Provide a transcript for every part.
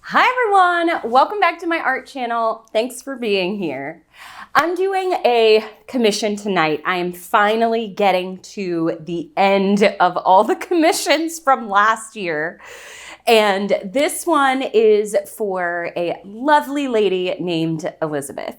Hi everyone, welcome back to my art channel. Thanks for being here. I'm doing a commission tonight. I am finally getting to the end of all the commissions from last year. And this one is for a lovely lady named Elizabeth.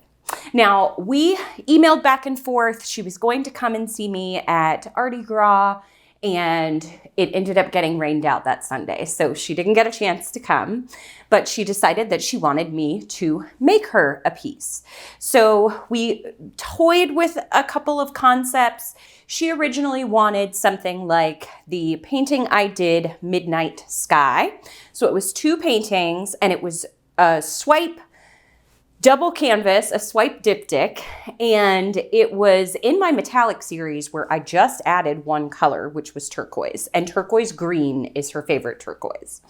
Now, we emailed back and forth. She was going to come and see me at Mardi Gras, and it ended up getting rained out that Sunday, so she didn't get a chance to come, but she decided that she wanted me to make her a piece. So we toyed with a couple of concepts. She originally wanted something like the painting I did, Midnight Sky. So it was two paintings, and it was a swipe double canvas, a swipe diptych, and it was in my metallic series where I just added one color, which was turquoise, and turquoise green is her favorite turquoise.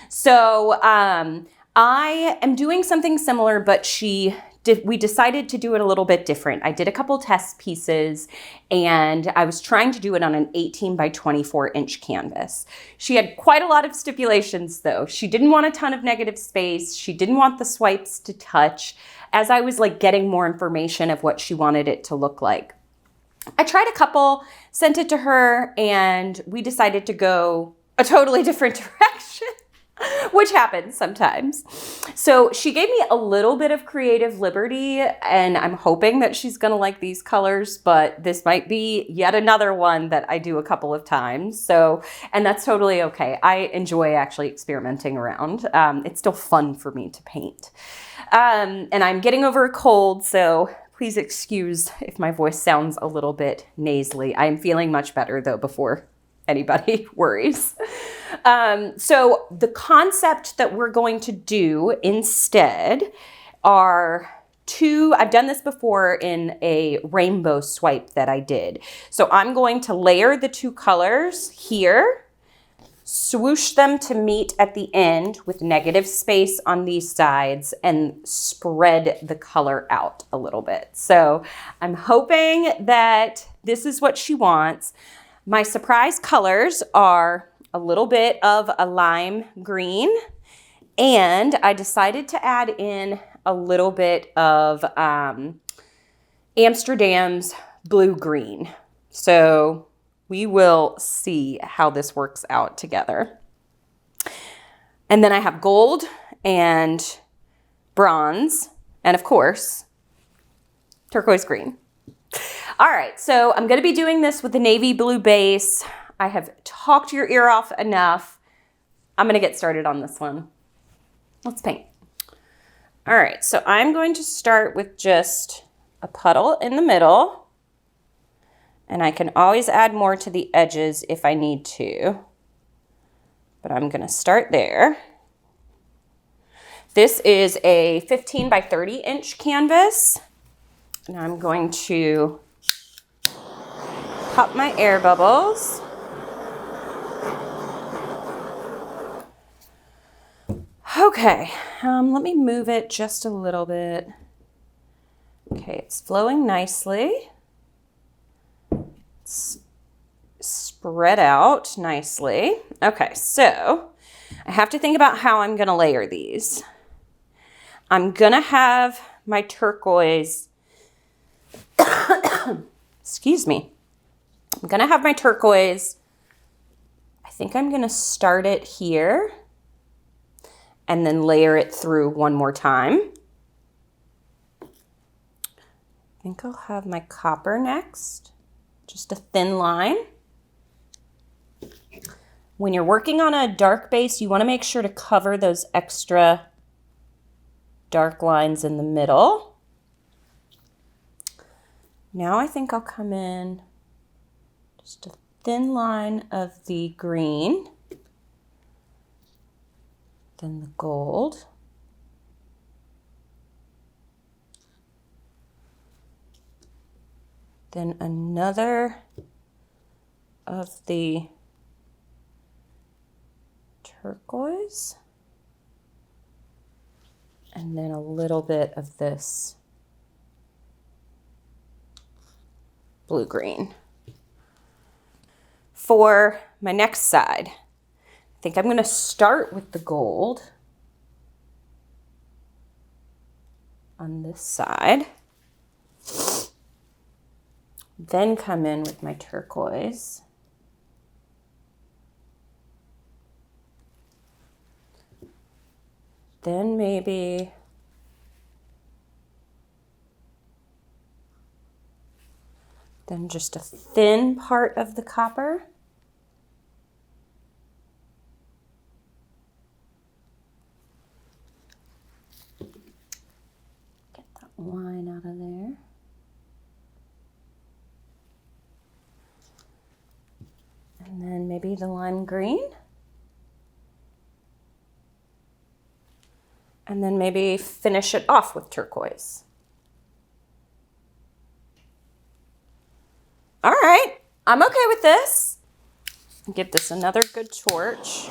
So I am doing something similar, but we decided to do it a little bit different. I did a couple test pieces, and I was trying to do it on an 18 by 24 inch canvas. She had quite a lot of stipulations though. She didn't want a ton of negative space. She didn't want the swipes to touch. As I was getting more information of what she wanted it to look like, I tried a couple, sent it to her, and we decided to go a totally different direction. Which happens sometimes. So she gave me a little bit of creative liberty, and I'm hoping that she's gonna like these colors, but this might be yet another one that I do a couple of times. So, and that's totally okay. I enjoy actually experimenting around. It's still fun for me to paint. And I'm getting over a cold, so please excuse if my voice sounds a little bit nasally. I'm feeling much better though before anybody worries. So the concept that we're going to do instead are two, I've done this before in a rainbow swipe that I did. So I'm going to layer the two colors here, swoosh them to meet at the end with negative space on these sides, and spread the color out a little bit. So I'm hoping that this is what she wants. My surprise colors are a little bit of a lime green, and I decided to add in a little bit of Amsterdam's blue green. So we will see how this works out together. And then I have gold and bronze, and of course, turquoise green. All right, so I'm gonna be doing this with the navy blue base. I have talked your ear off enough. I'm gonna get started on this one. Let's paint. All right, so I'm going to start with just a puddle in the middle, and I can always add more to the edges if I need to, but I'm gonna start there. This is a 15 by 30 inch canvas, and I'm going to pop my air bubbles. Okay, let me move it just a little bit. Okay, it's flowing nicely. It's spread out nicely. Okay, so I have to think about how I'm gonna layer these. I'm gonna have my turquoise, excuse me. I'm gonna have my turquoise. I think I'm gonna start it here and then layer it through one more time. I think I'll have my copper next, just a thin line. When you're working on a dark base, you wanna make sure to cover those extra dark lines in the middle. Now I think I'll come in just a thin line of the green, then the gold, then another of the turquoise, and then a little bit of this blue-green. For my next side, I think I'm going to start with the gold on this side. Then come in with my turquoise. Then maybe just a thin part of the copper. Get that line out of there. And then maybe the lime green. And then maybe finish it off with turquoise. All right, I'm okay with this. Give this another good torch.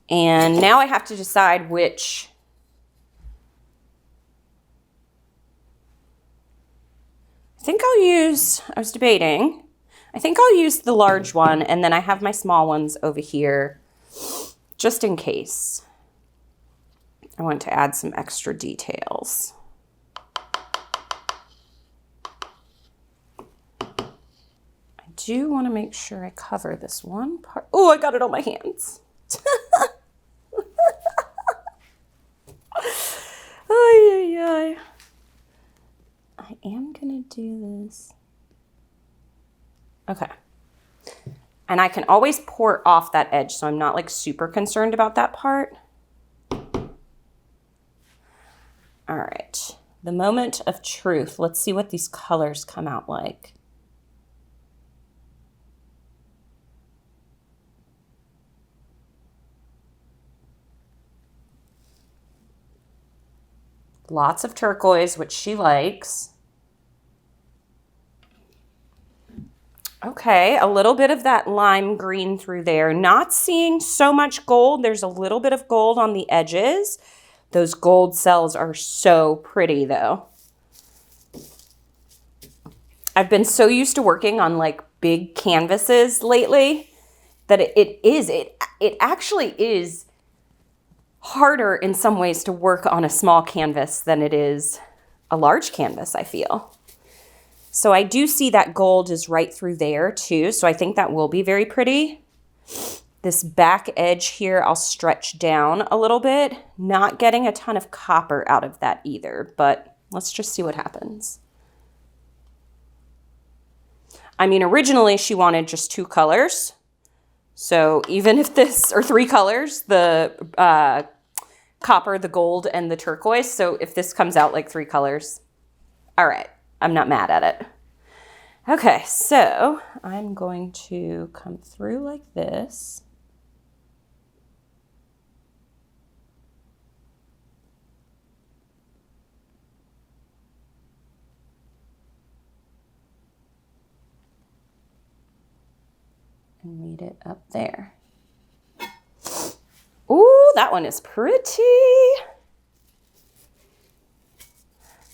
And now I have to decide which I was debating. I think I'll use the large one, and then I have my small ones over here just in case I want to add some extra details. I do want to make sure I cover this one part. Oh, I got it on my hands. Ay, ay, ay. I am going to do this. Okay. And I can always pour off that edge, so I'm not like super concerned about that part. All right, the moment of truth. Let's see what these colors come out like. Lots of turquoise, which she likes. Okay, a little bit of that lime green through there. Not seeing so much gold. There's a little bit of gold on the edges. Those gold cells are so pretty though. I've been so used to working on like big canvases lately that it actually is harder in some ways to work on a small canvas than it is a large canvas, I feel. So I do see that gold is right through there too. So I think that will be very pretty. This back edge here, I'll stretch down a little bit, not getting a ton of copper out of that either, but let's just see what happens. I mean, originally she wanted just 2 colors. So even if this, or 3 colors, the copper, the gold, and the turquoise. So if this comes out like 3 colors, all right, I'm not mad at it. Okay, so I'm going to come through like this. And meet it up there. Ooh, that one is pretty.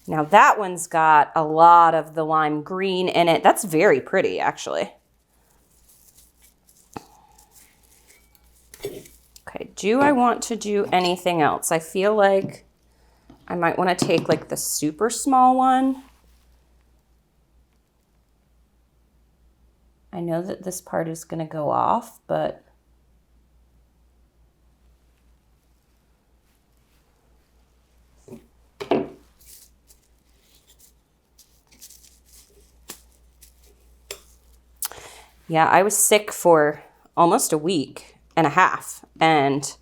Now that one's got a lot of the lime green in it. That's very pretty, actually. Okay, do I want to do anything else? I feel like I might want to take like the super small one. I know that this part is going to go off, but yeah, I was sick for almost a week and a half, and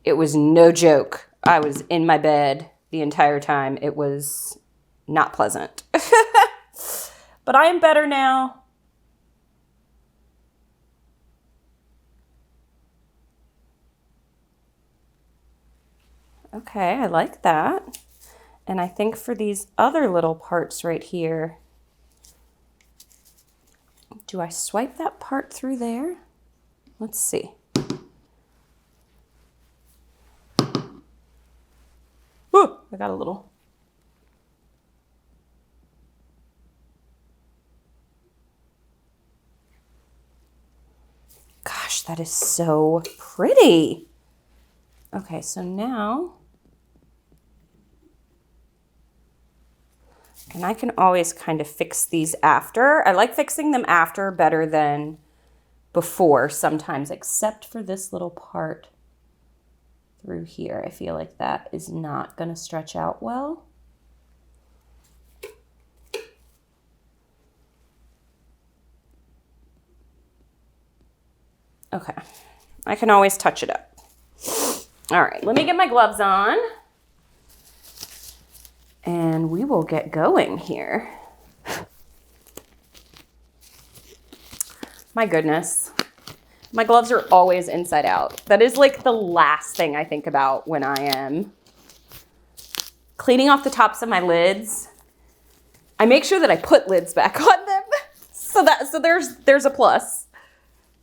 it was no joke. I was in my bed the entire time. It was not pleasant. But I am better now. Okay, I like that. And I think for these other little parts right here, do I swipe that part through there? Let's see. Ooh, I got a little. Gosh, that is so pretty. Okay, so now, and I can always kind of fix these after. I like fixing them after better than before sometimes, except for this little part through here. I feel like that is not going to stretch out well. Okay, I can always touch it up. All right, let me get my gloves on and we will get going here. My goodness, my gloves are always inside out. That is like the last thing I think about when I am cleaning off the tops of my lids. I make sure that I put lids back on them. So there's a plus.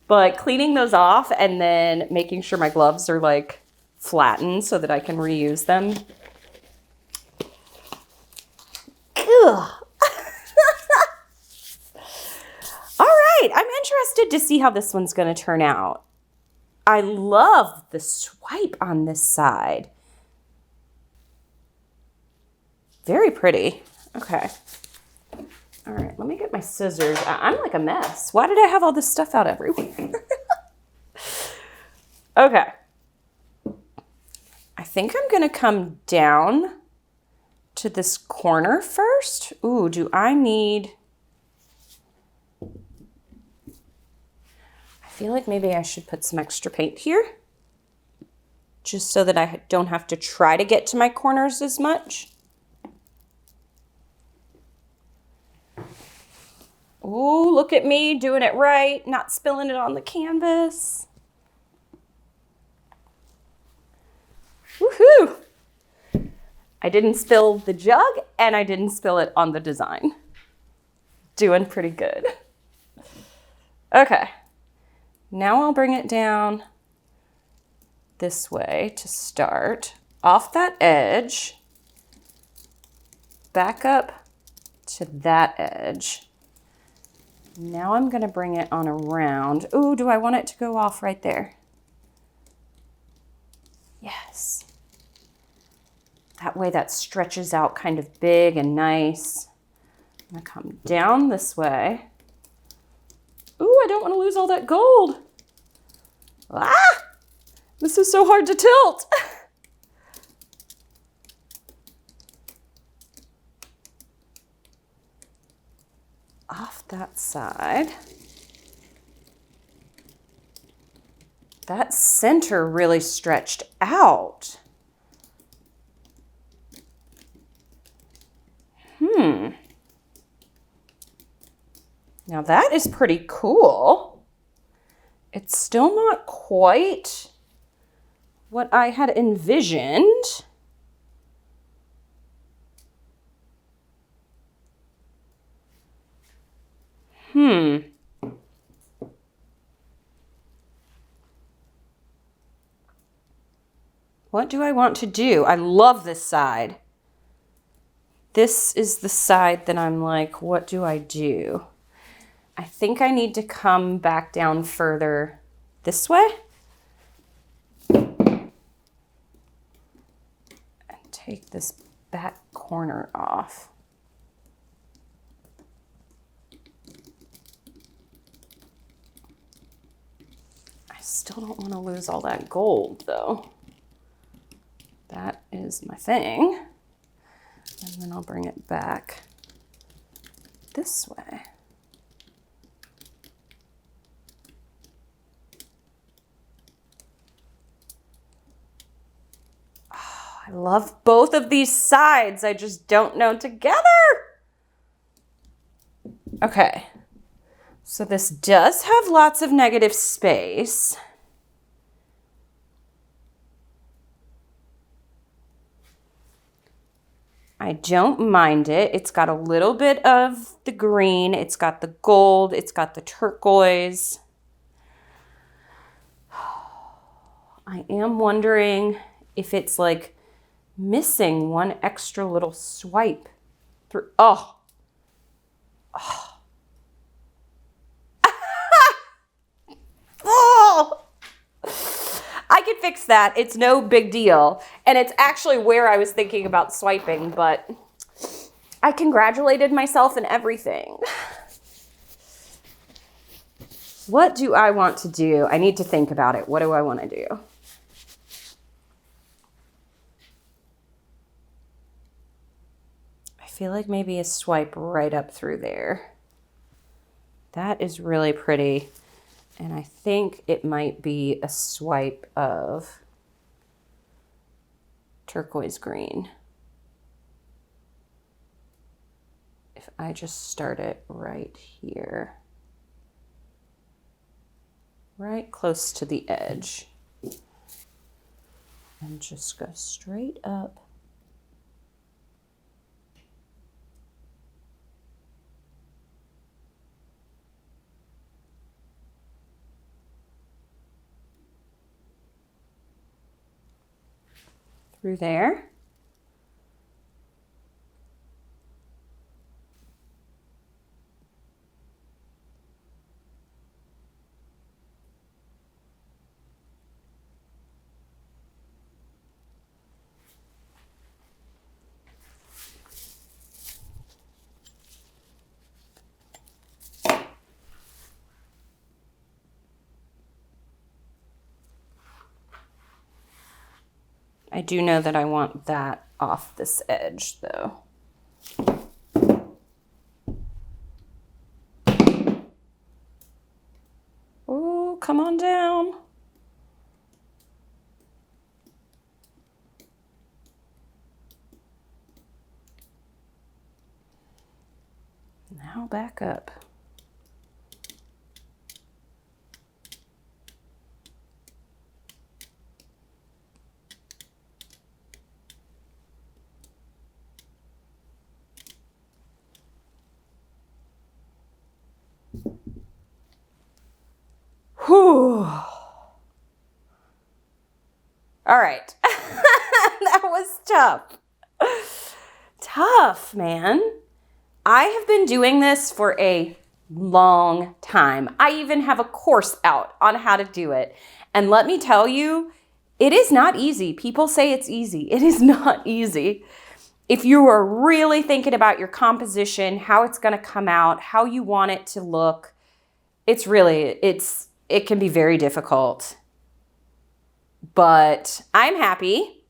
But cleaning those off and then making sure my gloves are like flattened so that I can reuse them. Ugh. All right, I'm interested to see how this one's going to turn out. I love the swipe on this side. Very pretty. Okay. All right, let me get my scissors. I'm like a mess. Why did I have all this stuff out everywhere? Okay. I think I'm going to come down to this corner first. Ooh, do I need... I feel like maybe I should put some extra paint here, just so that I don't have to try to get to my corners as much. Ooh, look at me doing it right, not spilling it on the canvas. Woohoo! I didn't spill the jug and I didn't spill it on the design. Doing pretty good. Okay, now I'll bring it down this way to start. Off that edge, back up to that edge. Now I'm going to bring it on around. Ooh, do I want it to go off right there? Yes. That way that stretches out kind of big and nice. I'm going to come down this way. Ooh, I don't want to lose all that gold. Ah! This is so hard to tilt. Off that side. That center really stretched out. Now that is pretty cool. It's still not quite what I had envisioned. What do I want to do? I love this side. This is the side that I'm like, what do I do? I think I need to come back down further this way. And take this back corner off. I still don't want to lose all that gold though. That is my thing. And then I'll bring it back this way. Oh, I love both of these sides. I just don't know together. Okay. So this does have lots of negative space. I don't mind it. It's got a little bit of the green. It's got the gold. It's got the turquoise. I am wondering if it's like missing one extra little swipe through. Oh. Oh. Oh. I could fix that. It's no big deal. And it's actually where I was thinking about swiping, but I congratulated myself and everything. What do I want to do? I need to think about it. What do I want to do? I feel like maybe a swipe right up through there. That is really pretty. And I think it might be a swipe of turquoise green. If I just start it right here. Right close to the edge. And just go straight up. Through there. I do know that I want that off this edge, though. Oh, come on down. Now back up. Whew. All right. That was tough. Tough, man. I have been doing this for a long time. I even have a course out on how to do it. And let me tell you, it is not easy. People say it's easy. It is not easy. If you are really thinking about your composition, how it's going to come out, how you want it to look, it can be very difficult. But I'm happy.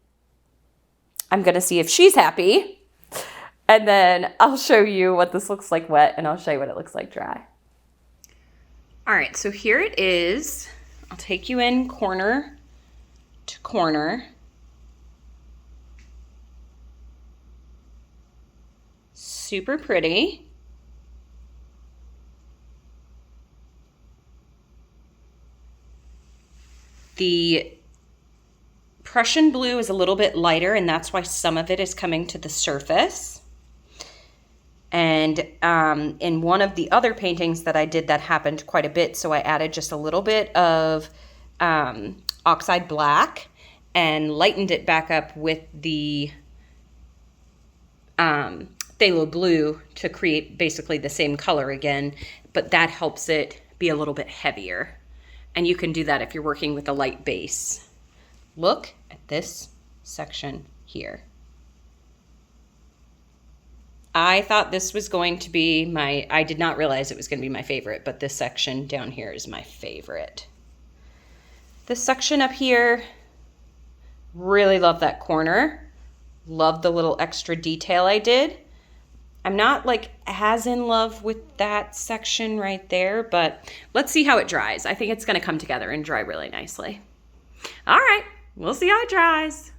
I'm going to see if she's happy. And then I'll show you what this looks like wet, and I'll show you what it looks like dry. All right, so here it is. I'll take you in corner to corner. Super pretty. The Prussian blue is a little bit lighter, and that's why some of it is coming to the surface. And in one of the other paintings that I did, that happened quite a bit, so I added just a little bit of oxide black and lightened it back up with the phthalo blue to create basically the same color again, but that helps it be a little bit heavier. And you can do that if you're working with a light base. Look at this section here. I thought this was going to be I did not realize it was going to be my favorite, but this section down here is my favorite. This section up here, really love that corner. Love the little extra detail I did. I'm not like as in love with that section right there, but let's see how it dries. I think it's going to come together and dry really nicely. All right, we'll see how it dries.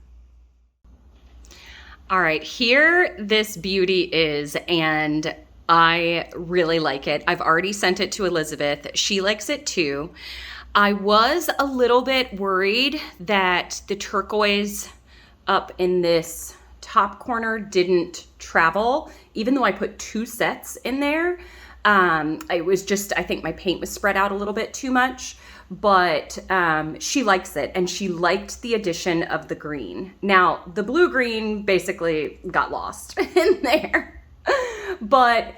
All right, here this beauty is, and I really like it. I've already sent it to Elizabeth. She likes it too. I was a little bit worried that the turquoise up in this top corner didn't travel, even though I put 2 sets in there. It was just, I think my paint was spread out a little bit too much, but she likes it, and she liked the addition of the green. Now, the blue-green basically got lost in there, but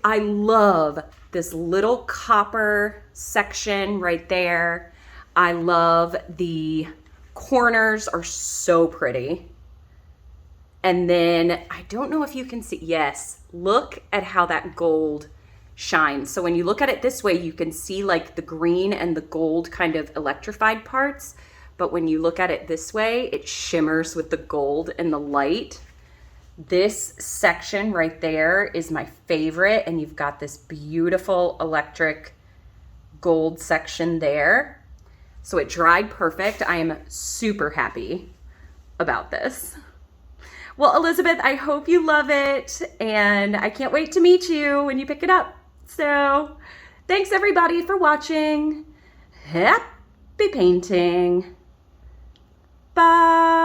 I love this little copper section right there. I love the corners are so pretty. And then I don't know if you can see, yes, look at how that gold shines. So when you look at it this way, you can see like the green and the gold kind of electrified parts. But when you look at it this way, it shimmers with the gold and the light. This section right there is my favorite. And you've got this beautiful electric gold section there. So it dried perfect. I am super happy about this. Well, Elizabeth, I hope you love it, and I can't wait to meet you when you pick it up. So, thanks everybody for watching. Happy painting. Bye.